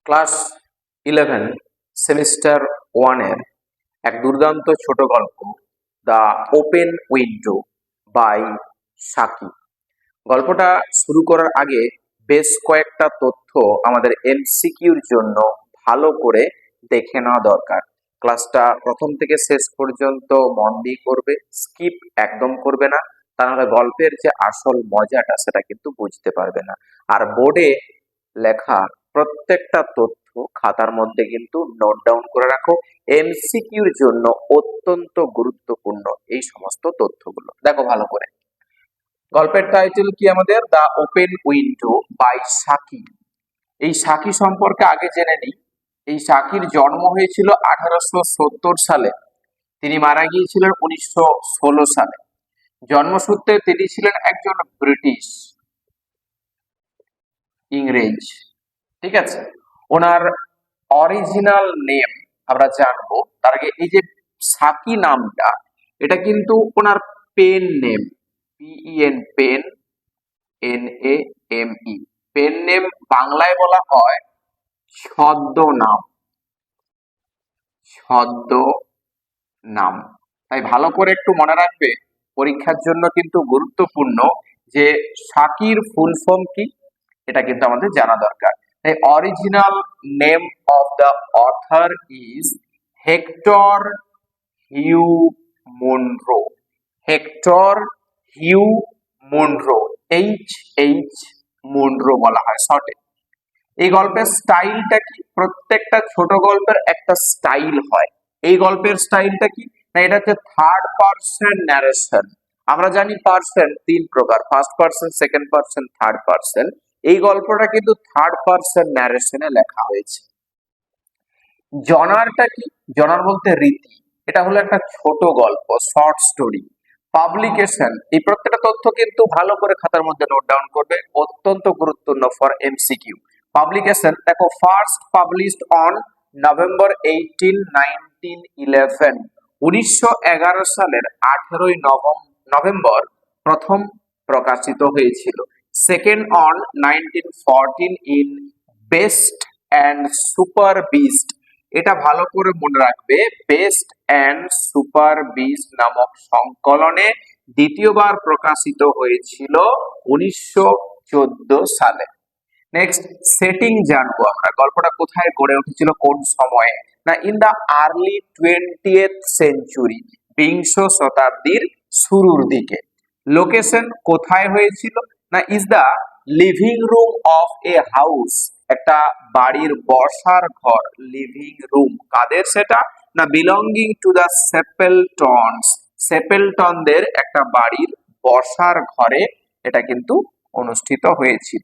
Class 11 semester 1 এর এক দুর্দান্ত ছোট গল্প the open window by Saki. গল্পটা শুরু করার আগে বেশ কয়েকটা তথ্য আমাদের এমসিকিউর জন্য ভালো করে দেখে নেওয়া দরকার। ক্লাসটা প্রথম থেকে শেষ পর্যন্ত মন দিয়ে করবে, স্কিপ একদম করবে না, তা নাহলে গল্পের যে আসল মজাটা সেটা কিন্তু বুঝতে পারবে না। আর বোর্ডে লেখা প্রত্যেকটা তথ্য খাতার মধ্যে কিন্তু নোট ডাউন করে রাখো, এমসিকিউর জন্য অত্যন্ত গুরুত্বপূর্ণ এই সমস্ত তথ্যগুলো। দেখো ভালো করে, গল্পের টাইটেল কি আমাদের? The open window by Saki. এই সাকি সম্পর্কে আগে জেনে নিই। এই সাকির জন্ম হয়েছিল 1870 সালে, তিনি মারা গিয়েছিলেন 1916 সালে। জন্মসূত্রে তিনি ছিলেন একজন ব্রিটিশ ইংরেজ, ঠিক আছে। ওনার অরিজিনাল নেম আমরা জানবো তার আগে এই যে সাকি নামটা, এটা কিন্তু ওনার pen name, PEN, pen, NAME, pen name বাংলায় বলা হয় ছদ্মনাম। ছদ্মনাম, তাই ভালো করে একটু মনে রাখবে, পরীক্ষার জন্য কিন্তু গুরুত্বপূর্ণ যে সাকির ফুল ফর্ম কি, এটা কিন্তু আমাদের জানা দরকার। The original name of the author is Hector Hugh Munro. Hector Hugh Munro, H Munro বলা হয় শর্টে। এই গল্পের স্টাইলটা কি? প্রত্যেকটা ছোট গল্পের একটা স্টাইল হয়। এই গল্পের স্টাইলটা কি না, এটা হচ্ছে থার্ড পারসন ন্যারেশন। আমরা জানি পারসন তিন প্রকার, first person, second person, third person. এই গল্পটা কিন্তু থার্ড পারসন ন্যারেশনে লেখা হয়েছে। জনারটা কি? জনার বলতে রীতি, এটা হলো একটা ছোট গল্প, শর্ট স্টোরি। পাবলিকেশন, এই প্রত্যেকটা তথ্য কিন্তু ভালো করে খাতার মধ্যে নোট ডাউন করবে, অত্যন্ত গুরুত্বপূর্ণ ফর এমসিকিউ। পাবলিকেশন দেখো, ফার্স্ট পাবলিশড অন নভেম্বর 18, 1911, 1911 সালের 18 নভেম্বর প্রথম প্রকাশিত হয়েছিল। Second on 1914 in best and super beast, এটা ভালো করে মনে রাখবে, বেস্ট অ্যান্ড সুপার বিস্ট নামক সংকলনে দ্বিতীয়বার প্রকাশিত হয়েছিল 1914 সালে। নেক্সট, সেটিং জানবো আমরা, গল্পটা কোথায় গড়ে উঠেছিল, কোন সময়ে না, in the early 20th century, বিংশ শতাব্দীর শুরুর দিকে। লোকেশন কোথায় হয়েছিল না, is the living room of a house, একটা বাড়ির বসার ঘর, লিভিং রুম। কাদের সেটা না, বিলঙ্গিং টু দা সেপেলটনস, সেপেলটনদের একটা বাড়ির বসার ঘরে এটা কিন্তু অনুষ্ঠিত হয়েছিল।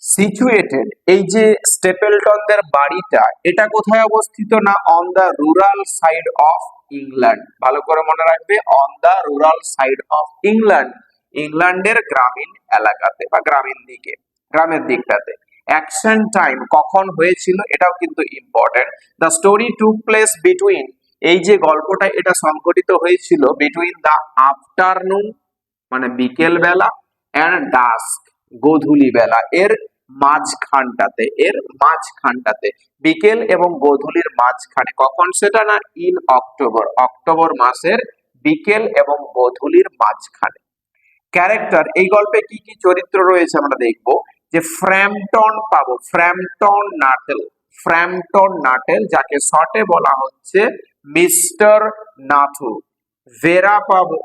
সিচুয়েটেড, এই যে স্টেপেলটনদের বাড়িটা, এটা কোথায় অবস্থিত না, on the rural side of England. ভালো করে মনে রাখবে, on the rural side of England, ইংল্যান্ডের গ্রামীণ এলাকাতে বা গ্রামীণ দিকে, গ্রামের দিকটাতে। অ্যাকশন টাইম, কখন হয়েছিল, এটাও কিন্তু important. The story took place between, এই যে গল্পটা এটা সংঘটিত হয়েছিল বিটুইন দা আফটারনুন মানে বিকেল বেলা, এন্ড ডাস্ক গোধূলি বেলা, এর মাঝখানটাতে, এর মাঝখানটাতে, বিকেল এবং গোধূলির মাঝখানে। কখন সেটা না, ইন অক্টোবর, অক্টোবর মাসের বিকেল এবং গোধূলির মাঝখানে। ক্যারেক্টার, এই গল্পে কি কি চরিত্র রয়েছে আমরা দেখবো, যে ফ্র্যাম্পটন পাবো, ফ্র্যাম্পটন নাটেল, ফ্র্যাম্পটন নাটেল যাকে শর্টে বলা হচ্ছে মিস্টার নাথু। ভেরা পাবো,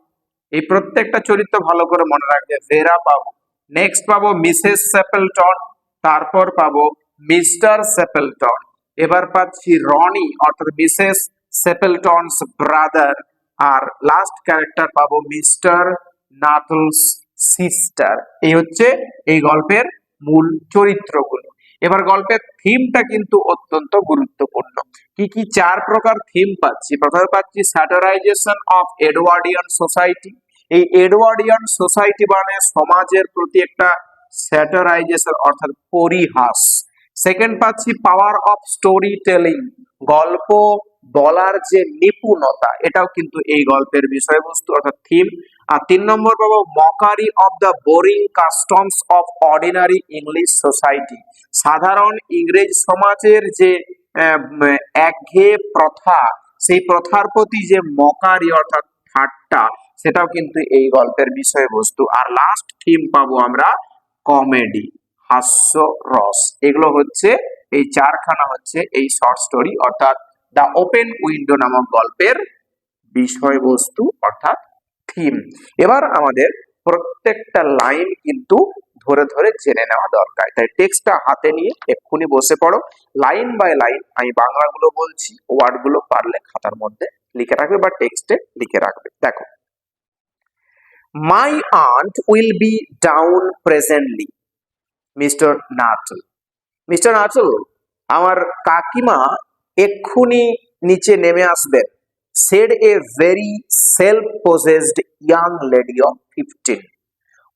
এই প্রত্যেকটা চরিত্র ভালো করে মনে রাখবে, ভেরা পাবো। নেক্সট পাবো মিসেস সেপেলটন, তারপর পাবো মিস্টার সেপেলটন, এবার পাচ্ছি রনি অর্থাৎ মিসেস সেপেলটনস ব্রাদার, আর লাস্ট ক্যারেক্টার পাবো মিস্টার নাথলস সিস্টার। এই হচ্ছে এই গল্পের মূল চরিত্রগুলো। এবার গল্পের থিমটা কিন্তু অত্যন্ত গুরুত্বপূর্ণ। কি কি চার প্রকার থিম পাচ্ছি? প্রথমে পাচ্ছি স্যাটারাইজেশন অফ এডওয়ার্ডিয়ান সোসাইটি, এই এডওয়ার্ডিয়ান সোসাইটি মানে সমাজের প্রতি একটা স্যাটারাইজেশন অর্থাৎ পরিহাস। সেকেন্ড পাচ্ছি পাওয়ার অফ স্টোরি টেলিং, গল্প বলার যে নিপুণতা, এটাও কিন্তু এই গল্পের বিষয়বস্তু অর্থাৎ থিম। আর 3 নম্বর পাবো mockery of the boring customs of ordinary English society, সাধারণ ইংরেজ সমাজের যে একঘেয়ে প্রথা, সেই প্রথার প্রতি যে মকারি অর্থাৎ ঠাট্টা, সেটাও কিন্তু এই গল্পের বিষয়বস্তু। আর লাস্ট থিম পাবো আমরা কমেডি, হাস্য রস। এগুলো হচ্ছে এই চারখানা হচ্ছে এই শর্ট স্টোরি অর্থাৎ দ্য ওপেন উইন্ডো নামক গল্পের বিষয়বস্তু অর্থাৎ থিম। এবার আমাদের প্রত্যেকটা লাইন কিন্তু ধরে ধরে জেনে নেওয়া দরকার, তাই টেক্সটটা হাতে নিয়ে এক্ষুনি বসে পড়ো। লাইন বাই লাইন আমি বাংলাগুলো বলছি, ওয়ার্ডগুলো পারলে খাতার মধ্যে লিখে রাখবে বা টেক্সটে লিখে রাখবে। দেখো, my aunt will be down presently, mister Nuttel. Mister Nuttel, আমার কাকিমা এক্ষুনি নিচে নেমে আসবেন, said a very self-possessed young lady of 15.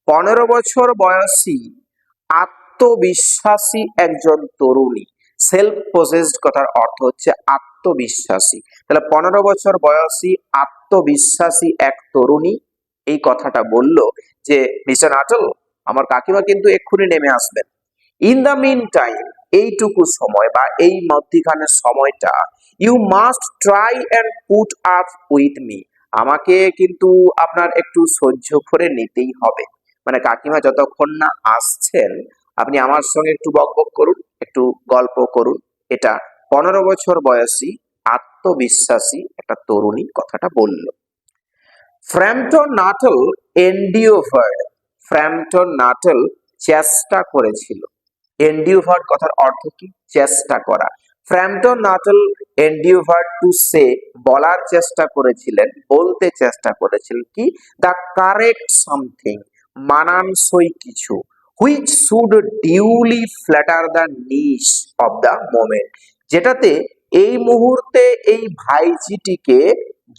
15 বছর বয়সী আত্মবিশ্বাসী একজন তরুণী। সেলফ পজেসড কথার অর্থ হচ্ছে আত্মবিশ্বাসী, তাহলে 15 বছর বয়সী আত্মবিশ্বাসী এক তরুণী এই কথাটা বলল যে মিস্টার নাটল, আমার কাকিমা কিন্তু এক্ষুনি নেমে আসবেন। ইন দ্য মিন টাইম, এইটুকু সময় বা এই মধ্যিখানের সময়টা, you must try and put up with me, আমাকে কিন্তু আপনার একটু সহ্য করে নিতেই হবে। মানে কাকিমা যতক্ষণ না আসছেন আপনি আমার সঙ্গে একটু বকবক করুন, একটু গল্প করুন। এটা 15 বছর বয়সী আত্মবিশ্বাসী একটা তরুণী কথাটা বলল। ফ্র্যাম্পটন নাটল এন্ডিওভার্ড, ফ্র্যাম্পটন নাটল চেষ্টা করেছিল। এন্ডিওভার্ড কথার অর্থ কি? চেষ্টা করা। ফ্র্যাম্পটন নাটল এন্ডিওভার্ড টু সে, বলার চেষ্টা করেছিলেন, বলতে চেষ্টা করেছিলেন কি? দ্য কারেক্ট সামথিং, মানানসই কিছু, which should duly platter the niche of the moment, যেটাতে এই মুহূর্তে এই ভাইঝিটিকে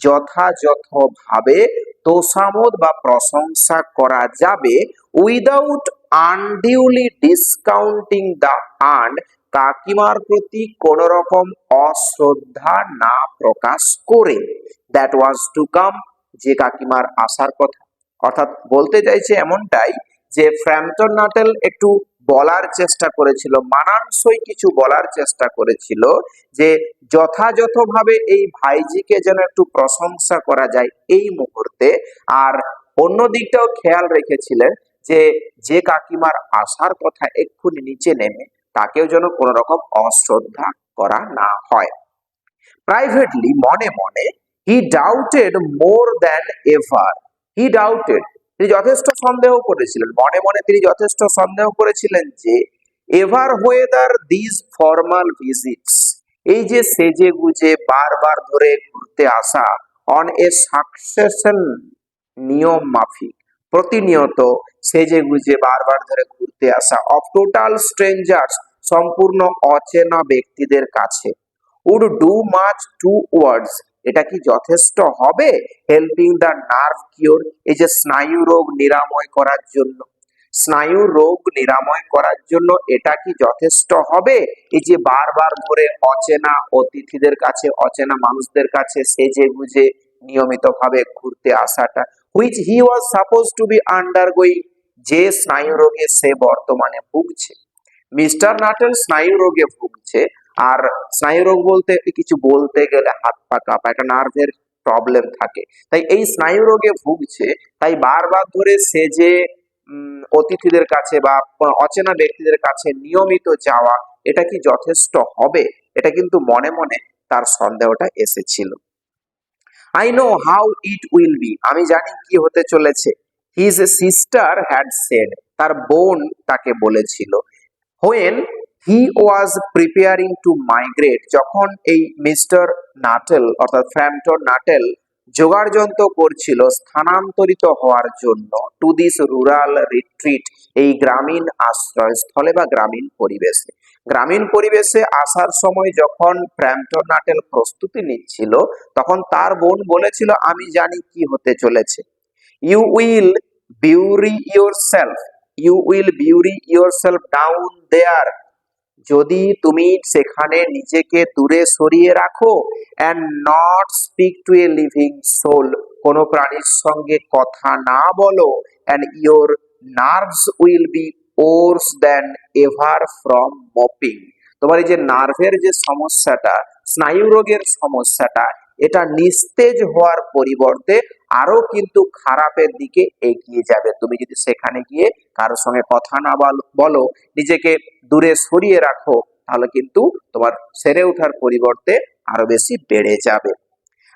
যথাযথভাবে তোষামোদ বা প্রশংসা করা যাবে, without unduly discounting the aunt, কাকিমার প্রতি কোন রকম অশ্রদ্ধা না প্রকাশ করে। দ্যাট ওয়াজ টু কাম, যে কাকিমার আসার কথা। অর্থাৎ বলতে চাইছে এমনটাই যে ফ্র্যাম্পটন নাটেল একটু বলার চেষ্টা করেছিল, মানানসই কিছু বলার চেষ্টা করেছিল, যে যথাযথভাবে এই ভাইজিকে যেন একটু প্রশংসা করা যায় এই মুহূর্তে। আর অন্য দিকটাও খেয়াল রেখেছিলেন যে যে কাকিমার আসার কথা এক্ষুনি নিচে নেমে, তাকেও যেন কোন রকম অশ্রদ্ধা করা না হয়। প্রাইভেটলি, মনে মনে, হি ডাউটেড মোর দ্যান এভার, হি ডাউটেড, তিনি যথেষ্ট সন্দেহ করেছিলেন, মনে মনে তিনি যথেষ্ট সন্দেহ করেছিলেন যে ever whether this formal visits, এই যে সেজে গুজে বারবার ধরে ঘুরতে আসা, অন এ সাকসেশন, নিয়ম মাফিক, প্রতিনিয়ত সেজে গুজে বারবার ধরে ঘুরতে আসা, অফ টোটাল স্ট্রেঞ্জার্স, সম্পূর্ণ অচেনা ব্যক্তিদের কাছে, would do much towards, এটা কি যথেষ্ট হবে? হেল্পিং দ্য নার্ভ কিওর, এই যে স্নায়ু রোগ নিরাময় করার জন্য, স্নায়ু রোগ নিরাময় করার জন্য এটা কি যথেষ্ট হবে? এই যে বারবার ধরে অচেনা অতিথিদের কাছে, অচেনা মানুষদের কাছে সেজে গুজে নিয়মিত ভাবে ঘুরতে আসাটা, which he was suppose to be undergoing, যে স্নায়ু রোগে সে বর্তমানে ভুগছে। মিস্টার নাটেল স্নায়ু রোগে ভুগছে, আর স্নায়ু রোগ বলতে কিছু বলতে গেলে হাত পা কাঁপা, একটা নার্ভের প্রবলেম থাকে, তাই এই স্নায়ু রোগে ভুগছে, তাই বারবার ধরে সে যে অতিথিদের কাছে বা অচেনা ব্যক্তিদের কাছে নিয়মিত যাওয়া, এটা কি যথেষ্ট হবে? এটা কিন্তু মনে মনে তার সন্দেহটা এসেছিল। I know how it will be, আমি জানি কি হতে চলেছে। হিজ সিস্টার হ্যাড সেড, তার বোন তাকে বলেছিল। When he was preparing two migrate, যখন এই মিস্টার নাটেল অর্থাৎ ফ্র্যাম্পটন নাটেল যোগাড়যন্ত্র করছিল স্থানান্তরিত হওয়ার জন্য, টু দিস রুরাল রিট্রিট, এই গ্রামীণ আশ্রয়স্থলে বা গ্রামীণ পরিবেশে, গ্রামীণ পরিবেশে আসার সময় যখন ফ্র্যাম্পটন নাটেল প্রস্তুতি নিচ্ছিল, তখন তার বোন বলেছিল আমি জানি কি হতে চলেছে। You will bury yourself, you will bury yourself down there, যদি তুমি সেখানে নিজেকে দূরে সরিয়ে রাখো and not speak to a living soul, কোনো প্রাণীর সঙ্গে কথা না বলো, and your nerves will be worse than ever from moping, তোমার এই যে নার্ভের যে সমস্যাটা, স্নায়ু রোগের সমস্যাটা, এটা নিস্তেজ হওয়ার পরিবর্তে আরো কিন্তু খারাপের দিকে এগিয়ে যাবে। তুমি যদি সেখানে গিয়ে কারোর সঙ্গে কথা না বলো, নিজেকে দূরে সরিয়ে রাখো, তাহলে কিন্তু তোমার সেরে ওঠার পরিবর্তে আরো বেশি বেড়ে যাবে।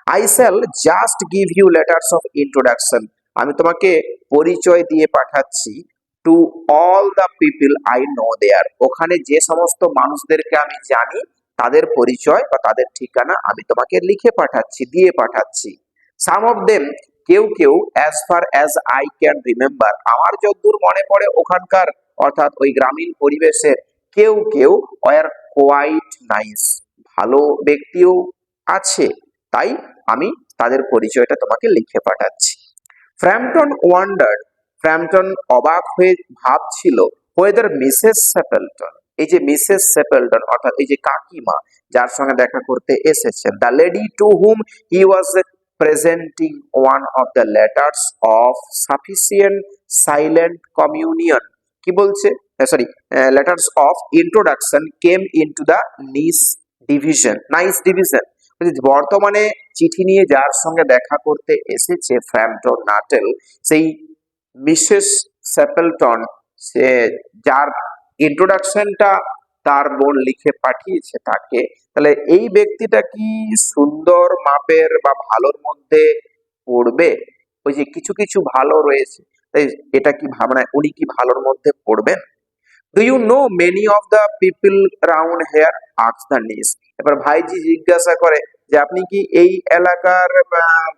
I shall just give you letters of introduction, আমি তোমাকে পরিচয় দিয়ে পাঠাচ্ছি to all the people I know there, ওখানে যে সমস্ত মানুষদেরকে আমি জানি তাদের পরিচয় বা তাদের ঠিকানা আমি তোমাকে লিখে পাঠাচ্ছি, দিয়ে পাঠাচ্ছি। সাম অফ দেম, কেউ কেউ, as far as I can remember, আমার যতদূর মনে পড়ে ওখানকার অর্থাৎ ওই গ্রামীণ পরিবেশের কেউ কেউ ওয়ার কোয়াইট নাইস, ভালো ব্যক্তিও আছে, তাই আমি তাদের পরিচয়টা তোমাকে লিখে পাঠাচ্ছি। ফ্র্যাম্পটন ওয়ান্ডার্ড, ফ্র্যাম্পটন অবাক হয়ে ভাবছিল ওয়েদার মিসেস স্যাপেলটন, এই যে মিসেস স্যাপেলটন অর্থাৎ এই যে কাকিমা যার সঙ্গে দেখা করতে এসেছেন, the lady to whom he was presenting one of the letters of sufficient silent communion, কি বলছে, sorry, letters of introduction came into the nice division, বর্তমানে চিঠি নিয়ে যার সঙ্গে দেখা করতে এসেছে ফ্র্যাম্পটন নাটেল, সেই মিসেস স্যাপেলটন, সে যার ইন্ট্রোডাকশনটা তার বোন লিখে পাঠিয়েছে তাকে, তাহলে এই ব্যক্তিটা কি সুন্দর মাপের বা ভালোর মধ্যে পড়বে? ওই যে কিছু কিছু ভালো রয়েছে, তাই এটা কি ভাবনা, উনি কি ভালোর মধ্যে পড়বেন? Do you know many of the people round here, ask the niece, এবার ভাইজি জিজ্ঞাসা করে যে আপনি কি এই এলাকার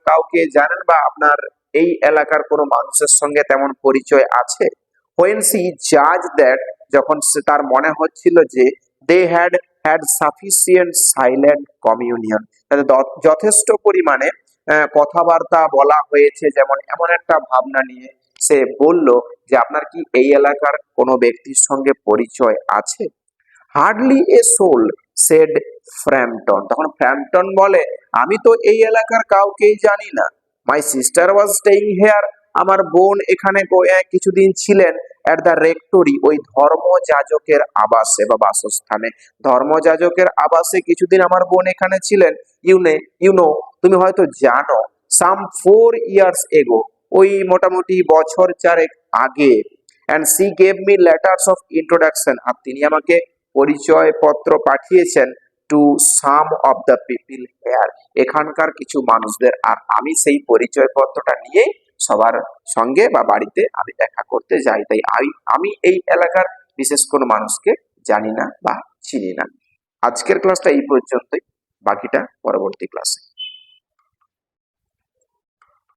কাউকে জানেন বা আপনার এই এলাকার কোনো মানুষের সঙ্গে তেমন পরিচয় আছে? হোয়েন সি জাজ দ্যাট, যখন সে তার মনে হচ্ছিল যে they had had sufficient silent communion, যথেষ্ট পরিমাণে কথাবার্তা বলা হয়েছে, যেমন এমন একটা ভাবনা নিয়ে সে বলল যে আপনার কি এই এলাকার কোনো ব্যক্তির সঙ্গে পরিচয় আছে? হার্ডলি এ সোল সেড ফ্র্যাম্পটন, তখন ফ্র্যাম্পটন বলে আমি তো এই এলাকার কাউকেই জানি না। My sister was staying here, আমার বোন এখানে কিছুদিন ছিলেন এট দ্য রেক্টরি, ওই ধর্মযাজকের আবাসে বা বাসস্থানে, ধর্মযাজকের আবাসে কিছুদিন আমার বোন এখানে ছিলেন। ইউনো, তুমি হয়তো জানো, সাম 4 years এগো, ওই মোটামুটি বছর 4 আগে, and she gave me letters of introduction, আর তিনি আমাকে পরিচয় পত্র পাঠিয়েছেন to some of the people here, এখানকার কিছু মানুষদের, আর আমি সেই পরিচয় পত্রটা নিয়ে সবার সঙ্গে বা বাড়িতে আমি দেখা করতে যাই, তাই আমি এই এলাকার বিশেষ কোনো মানুষকে জানি না বা চিনি না। আজকের ক্লাসটা এই পর্যন্তই, বাকিটা পরবর্তী ক্লাসে।